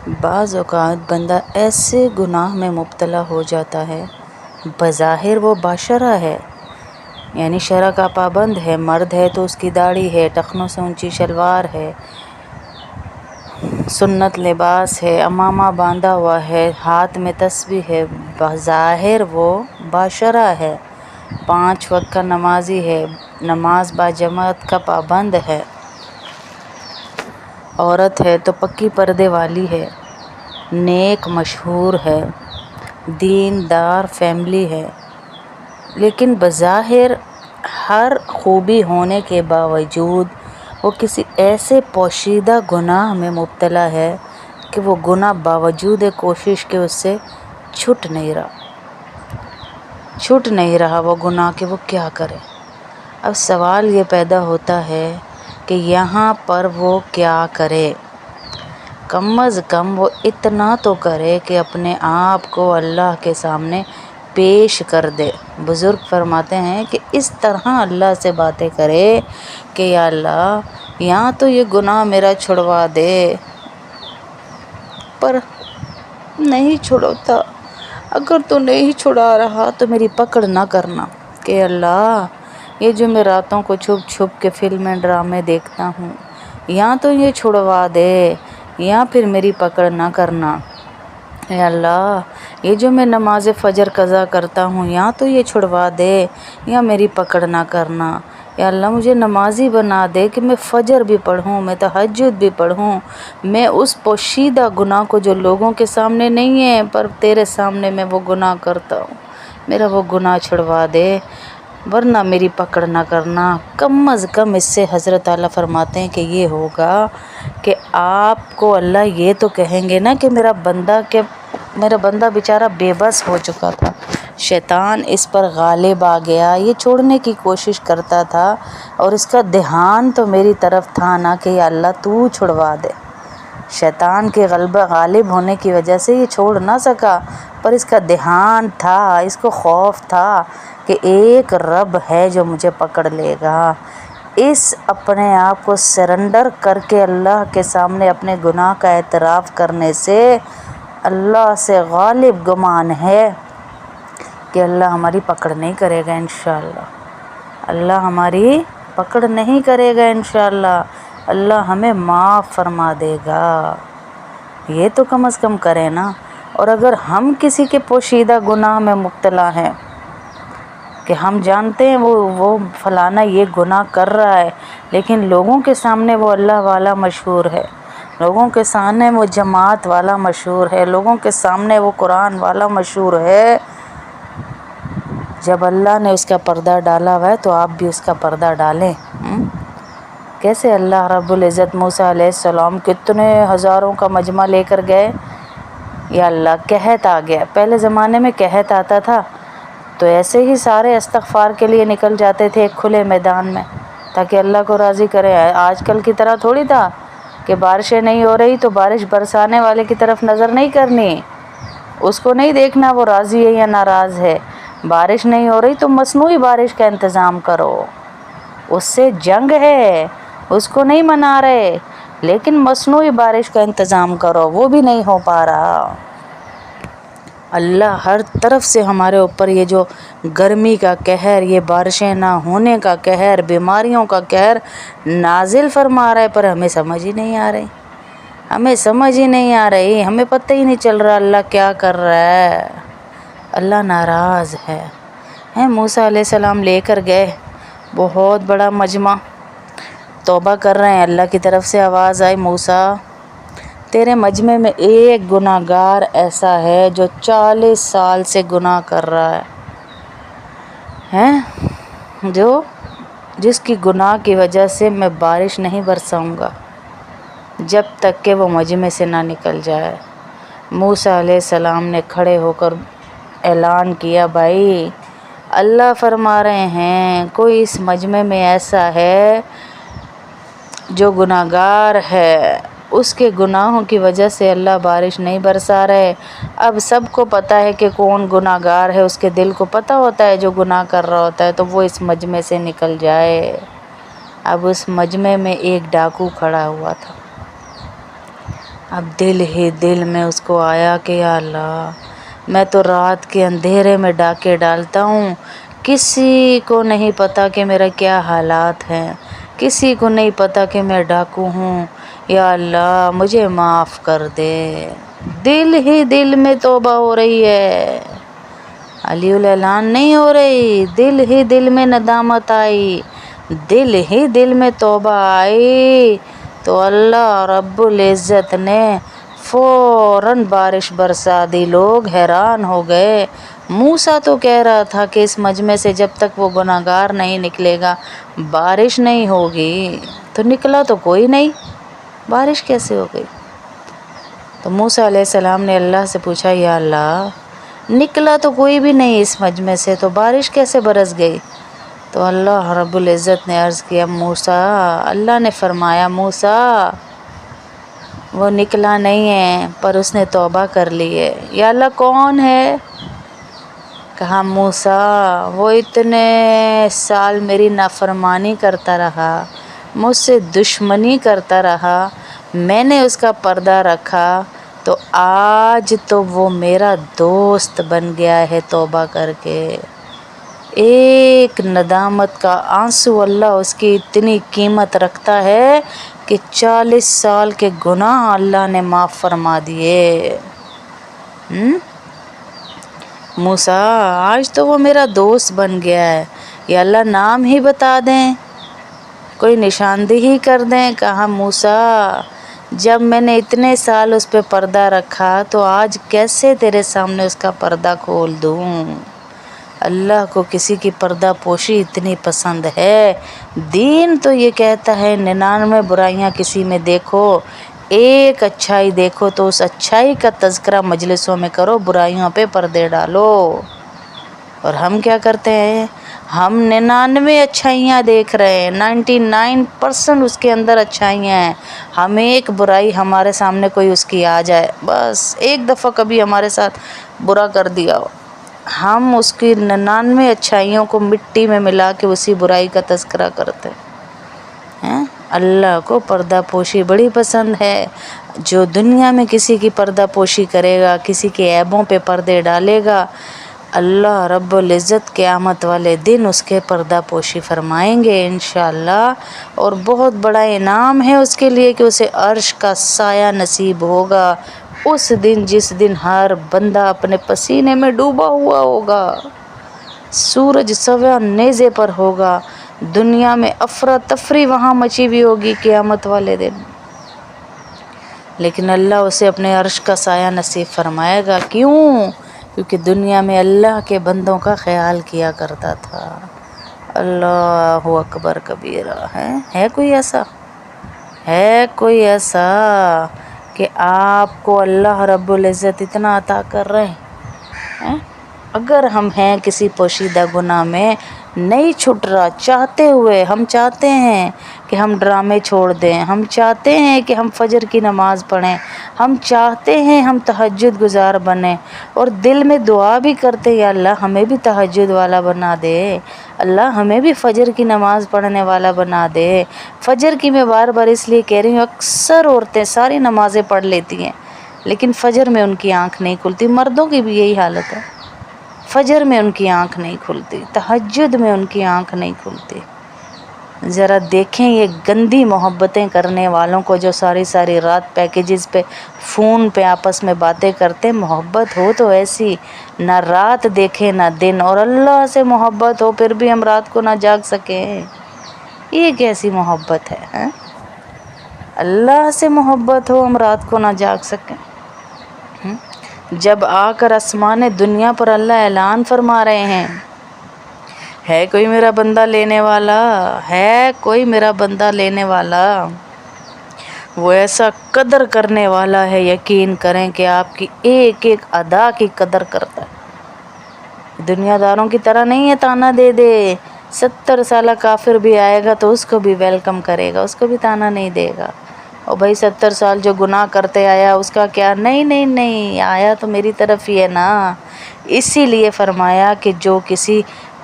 بعض اوقات بندہ ایسے گناہ میں مبتلا ہو جاتا ہے، بظاہر وہ باشرہ ہے، یعنی شرع کا پابند ہے، مرد ہے تو اس کی داڑھی ہے، ٹخنوں سے اونچی شلوار ہے، سنت لباس ہے، عمامہ باندھا ہوا ہے، ہاتھ میں تسبیح ہے، بظاہر وہ باشرہ ہے، 5 وقت کا نمازی ہے، نماز باجماعت کا پابند ہے، عورت ہے تو پکی پردے والی ہے، نیک مشہور ہے، دیندار فیملی ہے، لیکن بظاہر ہر خوبی ہونے کے باوجود وہ کسی ایسے پوشیدہ گناہ میں مبتلا ہے کہ وہ گناہ باوجود کوشش کے اس سے چھٹ نہیں رہا وہ گناہ کہ وہ کیا کرے۔ اب سوال یہ پیدا ہوتا ہے کہ یہاں پر وہ کیا کرے؟ کم از کم وہ اتنا تو کرے کہ اپنے آپ کو اللہ کے سامنے پیش کر دے۔ بزرگ فرماتے ہیں کہ اس طرح اللہ سے باتیں کرے کہ یا اللہ یہاں تو یہ گناہ میرا چھڑوا دے، پر نہیں چھڑوتا، اگر تو نہیں چھڑا رہا تو میری پکڑ نہ کرنا، کہ اللہ یہ جو میں راتوں کو چھپ چھپ کے فلمیں ڈرامے دیکھتا ہوں، یا تو یہ چھڑوا دے یا پھر میری پکڑ نہ کرنا۔ اے اللہ یہ جو میں نماز فجر قضا کرتا ہوں، یا تو یہ چھڑوا دے یا میری پکڑ نہ کرنا۔ یا اللہ مجھے نمازی بنا دے کہ میں فجر بھی پڑھوں، میں تہجد بھی پڑھوں، میں اس پوشیدہ گناہ کو جو لوگوں کے سامنے نہیں ہے پر تیرے سامنے میں وہ گناہ کرتا ہوں، میرا وہ گناہ چھڑوا دے، ورنہ میری پکڑ نہ کرنا۔ کم از کم اس سے حضرت اعلیٰ فرماتے ہیں کہ یہ ہوگا کہ آپ کو اللہ یہ تو کہیں گے نا کہ میرا بندہ بیچارہ بے بس ہو چکا تھا، شیطان اس پر غالب آ گیا، یہ چھوڑنے کی کوشش کرتا تھا اور اس کا دھیان تو میری طرف تھا نا کہ یا اللہ تو چھڑوا دے۔ شیطان کے غالب ہونے کی وجہ سے یہ چھوڑ نہ سکا، پر اس کا دھیان تھا، اس کو خوف تھا کہ ایک رب ہے جو مجھے پکڑ لے گا۔ اس اپنے آپ کو سرنڈر کر کے اللہ کے سامنے اپنے گناہ کا اعتراف کرنے سے اللہ سے غالب گمان ہے کہ اللہ ہماری پکڑ نہیں کرے گا انشاءاللہ، اللہ ہماری پکڑ نہیں کرے گا انشاءاللہ، اللہ ہمیں معاف فرما دے گا۔ یہ تو کم از کم کرے نا۔ اور اگر ہم کسی کے پوشیدہ گناہ میں مبتلا ہیں کہ ہم جانتے ہیں وہ فلانا یہ گناہ کر رہا ہے، لیکن لوگوں کے سامنے وہ اللہ والا مشہور ہے، لوگوں کے سامنے وہ جماعت والا مشہور ہے، لوگوں کے سامنے وہ قرآن والا مشہور ہے، جب اللہ نے اس کا پردہ ڈالا ہوا ہے تو آپ بھی اس کا پردہ ڈالیں۔ کیسے اللہ رب العزت موسیٰ علیہ السلام کتنے ہزاروں کا مجمع لے کر گئے، یا اللہ قحط آ گیا، پہلے زمانے میں قحط آتا تھا تو ایسے ہی سارے استغفار کے لیے نکل جاتے تھے ایک کھلے میدان میں تاکہ اللہ کو راضی کرے۔ آج کل کی طرح تھوڑی تھا کہ بارشیں نہیں ہو رہی تو بارش برسانے والے کی طرف نظر نہیں کرنی، اس کو نہیں دیکھنا وہ راضی ہے یا ناراض ہے، بارش نہیں ہو رہی تو مصنوعی بارش کا انتظام کرو، اس سے جنگ ہے، اس کو نہیں منا رہے، لیکن مصنوعی بارش کا انتظام کرو، وہ بھی نہیں ہو پا رہا۔ اللہ ہر طرف سے ہمارے اوپر یہ جو گرمی کا قہر، یہ بارشیں نہ ہونے کا قہر، بیماریوں کا قہر نازل فرما رہا ہے، پر ہمیں سمجھ ہی نہیں آ رہی، ہمیں پتہ ہی نہیں چل رہا اللہ کیا کر رہا ہے۔ اللہ ناراض ہے۔ موسیٰ علیہ السلام لے کر گئے، بہت بڑا مجمع توبہ کر رہے ہیں، اللہ کی طرف سے آواز آئی، موسیٰ تیرے مجمع میں ایک گناہ گار ایسا ہے جو 40 سال سے گناہ کر رہا ہے، جس کی گناہ کی وجہ سے میں بارش نہیں برساؤں گا جب تک کہ وہ مجمع سے نہ نکل جائے۔ موسیٰ علیہ السلام نے کھڑے ہو کر اعلان کیا، بھائی اللہ فرما رہے ہیں کوئی اس مجمع میں ایسا ہے جو گناہ گار ہے، اس کے گناہوں کی وجہ سے اللہ بارش نہیں برسا رہے۔ اب سب کو پتہ ہے کہ کون گناہ گار ہے، اس کے دل کو پتہ ہوتا ہے جو گناہ کر رہا ہوتا ہے، تو وہ اس مجمع سے نکل جائے۔ اب اس مجمع میں ایک ڈاکو کھڑا ہوا تھا، اب دل ہی دل میں اس کو آیا کہ یا اللہ میں تو رات کے اندھیرے میں ڈاکے ڈالتا ہوں، کسی کو نہیں پتہ کہ میرا کیا حالات ہیں، کسی کو نہیں پتہ کہ میں ڈاکو ہوں، یا اللہ مجھے معاف کر دے۔ دل ہی دل میں توبہ ہو رہی ہے، علی الاعلان نہیں ہو رہی، دل ہی دل میں ندامت آئی، دل ہی دل میں توبہ آئی تو اللہ رب العزت نے فوراً بارش برسا دی۔ لوگ حیران ہو گئے۔ موسیٰ تو کہہ رہا تھا کہ اس مجمع سے جب تک وہ گناہگار نہیں نکلے گا بارش نہیں ہوگی، تو نکلا تو کوئی نہیں، بارش کیسے ہو گئی؟ تو موسیٰ علیہ السلام نے اللہ سے پوچھا یا اللہ نکلا تو کوئی بھی نہیں اس مجمع سے، تو بارش کیسے برس گئی؟ تو اللہ رب العزت نے عرض کیا موسیٰ، اللہ نے فرمایا موسیٰ وہ نکلا نہیں ہے پر اس نے توبہ کر لی ہے۔ یا اللہ کون ہے؟ کہا موسیٰ وہ اتنے سال میری نافرمانی کرتا رہا، مجھ سے دشمنی کرتا رہا، میں نے اس کا پردہ رکھا تو آج تو وہ میرا دوست بن گیا ہے توبہ کر کے۔ ایک ندامت کا آنسو اللہ اس کی اتنی قیمت رکھتا ہے کہ 40 سال کے گناہ اللہ نے معاف فرما دیے۔ موسیٰ آج تو وہ میرا دوست بن گیا ہے، یا اللہ نام ہی بتا دیں، کوئی نشاندہی کر دیں۔ کہا موسیٰ جب میں نے اتنے سال اس پہ پردہ رکھا تو آج کیسے تیرے سامنے اس کا پردہ کھول دوں؟ اللہ کو کسی کی پردہ پوشی اتنی پسند ہے۔ دین تو یہ کہتا ہے 99 برائیاں کسی میں دیکھو، ایک اچھائی دیکھو تو اس اچھائی کا تذکرہ مجلسوں میں کرو، برائیوں پہ پردے ڈالو۔ اور ہم کیا کرتے ہیں؟ ہم 99 اچھائیاں دیکھ رہے ہیں، 99% اس کے اندر اچھائیاں ہیں، ہم ایک برائی ہمارے سامنے کوئی اس کی آ جائے، بس ایک دفعہ کبھی ہمارے ساتھ برا کر دیا ہو، ہم اس کی 99 اچھائیوں کو مٹی میں ملا کے اسی برائی کا تذکرہ کرتے ہیں۔ اللہ کو پردہ پوشی بڑی پسند ہے۔ جو دنیا میں کسی کی پردہ پوشی کرے گا، کسی کے عیبوں پہ پردے ڈالے گا، اللہ رب العزت قیامت والے دن اس کے پردہ پوشی فرمائیں گے انشاءاللہ، اور بہت بڑا انعام ہے اس کے لیے کہ اسے عرش کا سایہ نصیب ہوگا اس دن، جس دن ہر بندہ اپنے پسینے میں ڈوبا ہوا ہوگا، سورج سوا نیزے پر ہوگا، دنیا میں افراتفری وہاں مچی ہوئی ہوگی قیامت والے دن، لیکن اللہ اسے اپنے عرش کا سایہ نصیب فرمائے گا۔ کیوں؟ کیونکہ دنیا میں اللہ کے بندوں کا خیال کیا کرتا تھا۔ اللہ اکبر کبیرہ۔ ہے کوئی ایسا؟ ہے کوئی ایسا کہ آپ کو اللہ رب العزت اتنا عطا کر رہے ہیں؟ اگر ہم ہیں کسی پوشیدہ گناہ میں نہیں چھٹ رہا، چاہتے ہوئے ہم چاہتے ہیں کہ ہم ڈرامے چھوڑ دیں، ہم چاہتے ہیں کہ ہم فجر کی نماز پڑھیں، ہم چاہتے ہیں ہم تہجد گزار بنیں، اور دل میں دعا بھی کرتے ہیں یا اللہ ہمیں بھی تہجد والا بنا دے، اللہ ہمیں بھی فجر کی نماز پڑھنے والا بنا دے۔ فجر کی میں بار بار اس لیے کہہ رہی ہوں، اکثر عورتیں ساری نمازیں پڑھ لیتی ہیں لیکن فجر میں ان کی آنکھ نہیں کھلتی، مردوں کی بھی یہی حالت ہے، فجر میں ان کی آنکھ نہیں کھلتی، تہجد میں ان کی آنکھ نہیں کھلتی۔ ذرا دیکھیں یہ گندی محبتیں کرنے والوں کو جو ساری ساری رات پیکیجز پہ فون پہ آپس میں باتیں کرتے، محبت ہو تو ایسی نہ رات دیکھیں نہ دن، اور اللہ سے محبت ہو پھر بھی ہم رات کو نہ جاگ سکیں، یہ کیسی محبت ہے؟ اللہ سے محبت ہو ہم رات کو نہ جاگ سکیں؟ جب آ کر آسمان دنیا پر اللہ اعلان فرما رہے ہیں، ہے کوئی میرا بندہ لینے والا، ہے کوئی میرا بندہ لینے والا، وہ ایسا قدر کرنے والا ہے، یقین کریں کہ آپ کی ایک ایک ادا کی قدر کرتا ہے، دنیا داروں کی طرح نہیں ہے تانا دے دے، 70 سالہ کافر بھی آئے گا تو اس کو بھی ویلکم کرے گا، اس کو بھی تانا نہیں دے گا، اور بھائی 70 سال جو گناہ کرتے آیا اس کا کیا؟ نہیں نہیں نہیں، آیا تو میری طرف ہی ہے نا۔ اسی لیے فرمایا کہ جو کسی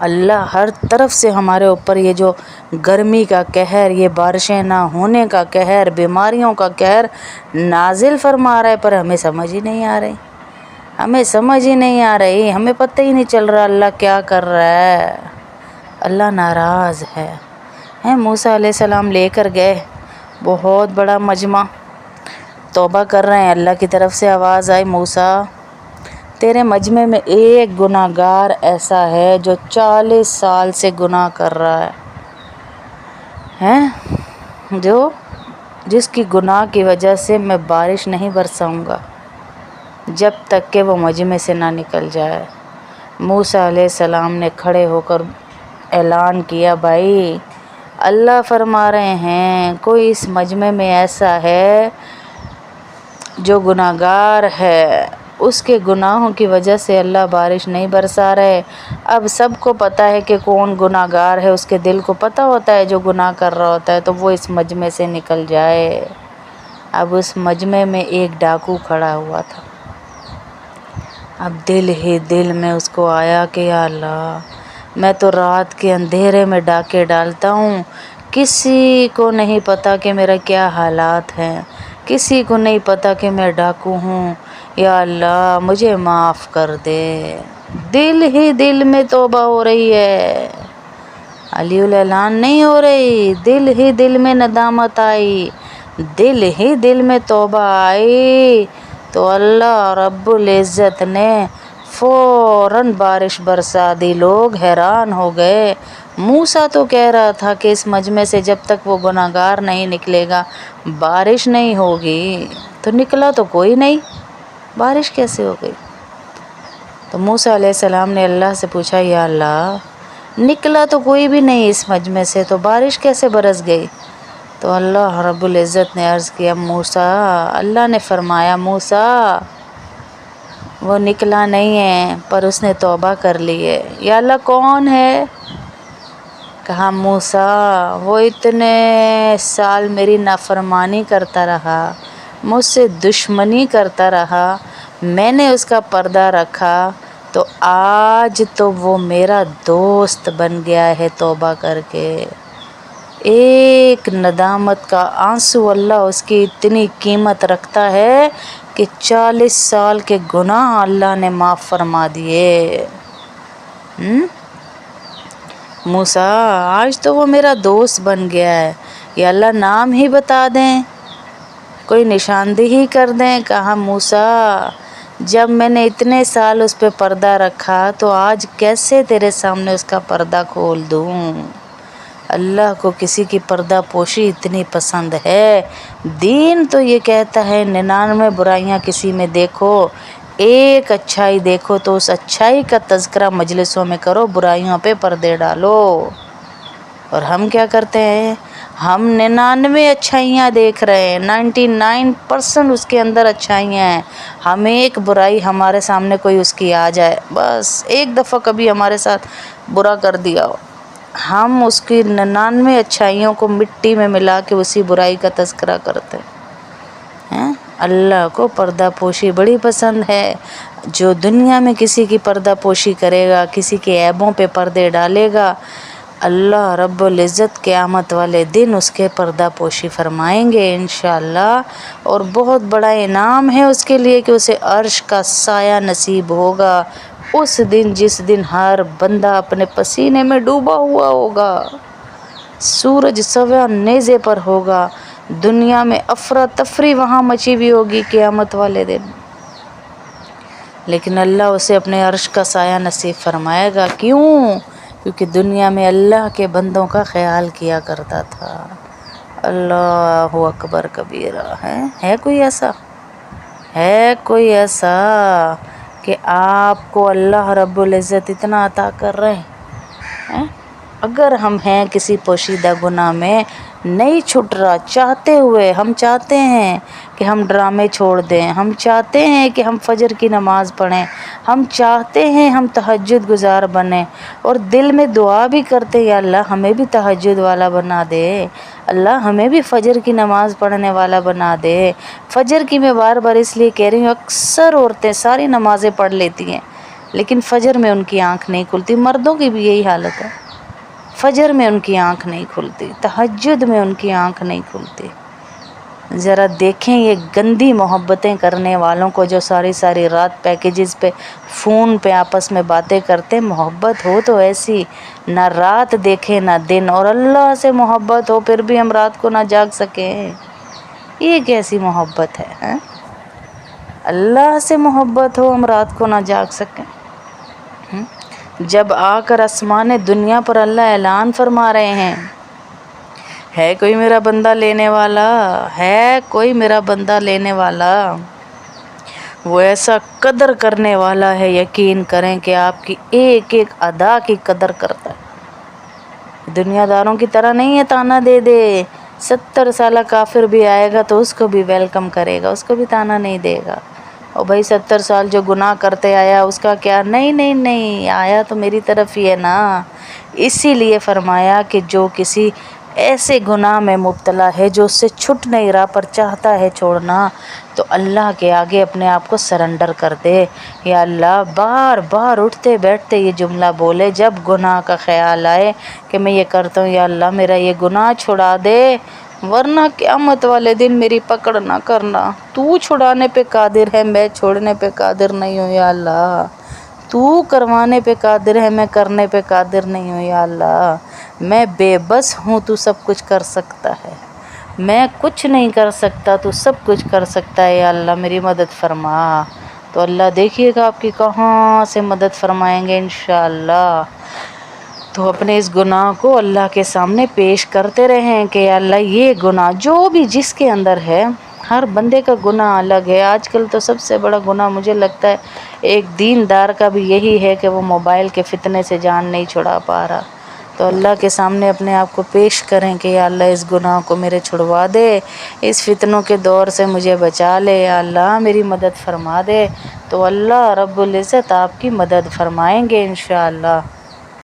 اللہ ہر طرف سے ہمارے اوپر یہ جو گرمی کا قہر، یہ بارشیں نہ ہونے کا قہر، بیماریوں کا قہر نازل فرما رہا ہے، پر ہمیں سمجھ ہی نہیں آ رہی، ہمیں سمجھ ہی نہیں آ رہی، ہمیں پتہ ہی نہیں چل رہا اللہ کیا کر رہا ہے۔ اللہ ناراض ہے۔ موسیٰ علیہ السلام لے کر گئے، بہت بڑا مجمع، توبہ کر رہے ہیں، اللہ کی طرف سے آواز آئی، موسیٰ تیرے مجمع میں ایک گناہ گار ایسا ہے جو 40 سال سے گناہ کر رہا ہے، جس کی گناہ کی وجہ سے میں بارش نہیں برساؤں گا جب تک کہ وہ مجمع سے نہ نکل جائے۔ موسیٰ علیہ السلام نے کھڑے ہو کر اعلان کیا، بھائی اللہ فرما رہے ہیں کوئی اس مجمع میں ایسا ہے جو گناہ گار ہے، اس کے گناہوں کی وجہ سے اللہ بارش نہیں برسا رہے۔ اب سب کو پتہ ہے کہ کون گناہ گار ہے، اس کے دل کو پتہ ہوتا ہے جو گناہ کر رہا ہوتا ہے، تو وہ اس مجمع سے نکل جائے۔ اب اس مجمع میں ایک ڈاکو کھڑا ہوا تھا، اب دل ہی دل میں اس کو آیا کہ یا اللہ میں تو رات کے اندھیرے میں ڈاکے ڈالتا ہوں، کسی کو نہیں پتہ کہ میرا کیا حالات ہیں، کسی کو نہیں پتہ کہ میں ڈاکو ہوں، یا اللہ مجھے معاف کر دے۔ دل ہی دل میں توبہ ہو رہی ہے، علی الاعلان نہیں ہو رہی، دل ہی دل میں ندامت آئی، دل ہی دل میں توبہ آئی، تو اللہ رب العزت نے فوراً بارش برسا دی۔ لوگ حیران ہو گئے، موسیٰ تو کہہ رہا تھا کہ اس مجمع سے جب تک وہ گناہ گار نہیں نکلے گا بارش نہیں ہوگی، تو نکلا تو کوئی نہیں، بارش کیسے ہو گئی؟ تو موسیٰ علیہ السلام نے اللہ سے پوچھا، یا اللہ نکلا تو کوئی بھی نہیں اس مجمع سے، تو بارش کیسے برس گئی؟ تو اللہ رب العزت نے عرض کیا، موسیٰ، اللہ نے فرمایا موسیٰ وہ نکلا نہیں ہے پر اس نے توبہ کر لی ہے۔ یا اللہ کون ہے؟ کہا موسیٰ وہ اتنے سال میری نافرمانی کرتا رہا، مجھ سے دشمنی کرتا رہا، میں نے اس کا پردہ رکھا، تو آج تو وہ میرا دوست بن گیا ہے توبہ کر کے۔ ایک ندامت کا آنسو اللہ اس کی اتنی قیمت رکھتا ہے کہ 40 سال کے گناہ اللہ نے معاف فرما دیے۔ موسیٰ آج تو وہ میرا دوست بن گیا ہے، یا اللہ نام ہی بتا دیں، کوئی نشاندہی کر دیں۔ کہا موسیٰ جب میں نے اتنے سال اس پہ پردہ رکھا تو آج کیسے تیرے سامنے اس کا پردہ کھول دوں؟ اللہ کو کسی کی پردہ پوشی اتنی پسند ہے۔ دین تو یہ کہتا ہے 99 برائیاں کسی میں دیکھو، ایک اچھائی دیکھو تو اس اچھائی کا تذکرہ مجلسوں میں کرو، برائیوں پہ پردے ڈالو۔ اور ہم کیا کرتے ہیں؟ ہم 99 اچھائیاں دیکھ رہے ہیں، 99% اس کے اندر اچھائیاں ہیں، ہم ایک برائی ہمارے سامنے کوئی اس کی آ جائے، بس ایک دفعہ کبھی ہمارے ساتھ برا کر دیا ہو، ہم اس کی 99 اچھائیوں کو مٹی میں ملا کے اسی برائی کا تذکرہ کرتے ہیں۔ اللہ کو پردہ پوشی بڑی پسند ہے، جو دنیا میں کسی کی پردہ پوشی کرے گا، کسی کے عیبوں پہ پردے ڈالے گا، اللہ رب العزت قیامت والے دن اس کے پردہ پوشی فرمائیں گے انشاءاللہ، اور بہت بڑا انعام ہے اس کے لیے کہ اسے عرش کا سایہ نصیب ہوگا اس دن، جس دن ہر بندہ اپنے پسینے میں ڈوبا ہوا ہوگا، سورج سوا نیزے پر ہوگا، دنیا میں افراتفری وہاں مچی ہوئی ہوگی قیامت والے دن، لیکن اللہ اسے اپنے عرش کا سایہ نصیب فرمائے گا۔ کیوں؟ کیونکہ دنیا میں اللہ کے بندوں کا خیال کیا کرتا تھا۔ اللہ اکبر کبیرہ۔ ہے کوئی ایسا؟ ہے کوئی ایسا کہ آپ کو اللہ رب العزت اتنا عطا کر رہے ہیں؟ اگر ہم ہیں کسی پوشیدہ گناہ میں نہیں چھٹ رہا، چاہتے ہوئے ہم چاہتے ہیں کہ ہم ڈرامے چھوڑ دیں، ہم چاہتے ہیں کہ ہم فجر کی نماز پڑھیں، ہم چاہتے ہیں ہم تہجد گزار بنیں، اور دل میں دعا بھی کرتے ہیں یا اللہ ہمیں بھی تہجد والا بنا دے، اللہ ہمیں بھی فجر کی نماز پڑھنے والا بنا دے۔ فجر کی میں بار بار اس لیے کہہ رہی ہوں، اکثر عورتیں ساری نمازیں پڑھ لیتی ہیں لیکن فجر میں ان کی آنکھ نہیں کھلتی. مردوں کی بھی یہی حالت ہے, فجر میں ان کی آنکھ نہیں کھلتی, تہجد میں ان کی آنکھ نہیں کھلتی. ذرا دیکھیں یہ گندی محبتیں کرنے والوں کو جو ساری ساری رات پیکیجز پہ فون پہ آپس میں باتیں کرتے. محبت ہو تو ایسی, نہ رات دیکھیں نہ دن, اور اللہ سے محبت ہو پھر بھی ہم رات کو نہ جاگ سکیں. یہ کیسی محبت ہے؟ اللہ سے محبت ہو ہم رات کو نہ جاگ سکیں. جب آ کر آسمان دنیا پر اللہ اعلان فرما رہے ہیں, ہے کوئی میرا بندہ لینے والا, ہے کوئی میرا بندہ لینے والا, وہ ایسا قدر کرنے والا ہے, یقین کریں کہ آپ کی ایک ایک ادا کی قدر کرتا ہے. دنیا داروں کی طرح نہیں ہے تانا دے دے. 70 سالہ کافر بھی آئے گا تو اس کو بھی ویلکم کرے گا, اس کو بھی تانا نہیں دے گا. اور بھائی 70 سال جو گناہ کرتے آیا اس کا کیا؟ نہیں نہیں نہیں, آیا تو میری طرف ہی ہے نا. اسی لیے فرمایا کہ جو کسی ایسے گناہ میں مبتلا ہے جو اس سے چھٹ نہیں رہا پر چاہتا ہے چھوڑنا, تو اللہ کے آگے اپنے آپ کو سرنڈر کر دے. یا اللہ, بار بار اٹھتے بیٹھتے یہ جملہ بولے جب گناہ کا خیال آئے کہ میں یہ کرتا ہوں, یا اللہ میرا یہ گناہ چھڑا دے, ورنہ قیامت والے دن میری پکڑ نہ کرنا. تو چھڑانے پہ قادر ہے, میں چھوڑنے پہ قادر نہیں ہوں. یا اللہ تو کروانے پہ قادر ہے, میں کرنے پہ قادر نہیں ہوں. یا اللہ میں بے بس ہوں, تو سب کچھ کر سکتا ہے. میں کچھ نہیں کر سکتا, تو سب کچھ کر سکتا ہے. یا اللہ میری مدد فرما. تو اللہ دیکھیے گا آپ کی کہاں سے مدد فرمائیں گے انشاءاللہ. تو اپنے اس گناہ کو اللہ کے سامنے پیش کرتے رہیں کہ یا اللہ یہ گناہ جو بھی جس کے اندر ہے, ہر بندے کا گناہ الگ ہے. آج کل تو سب سے بڑا گناہ مجھے لگتا ہے ایک دیندار کا بھی یہی ہے کہ وہ موبائل کے فتنے سے جان نہیں چھڑا پا رہا. تو اللہ کے سامنے اپنے آپ کو پیش کریں کہ یا اللہ اس گناہ کو میرے چھڑوا دے, اس فتنوں کے دور سے مجھے بچا لے. یا اللہ میری مدد فرما دے. تو اللہ رب العزت آپ کی مدد فرمائیں گے انشاءاللہ.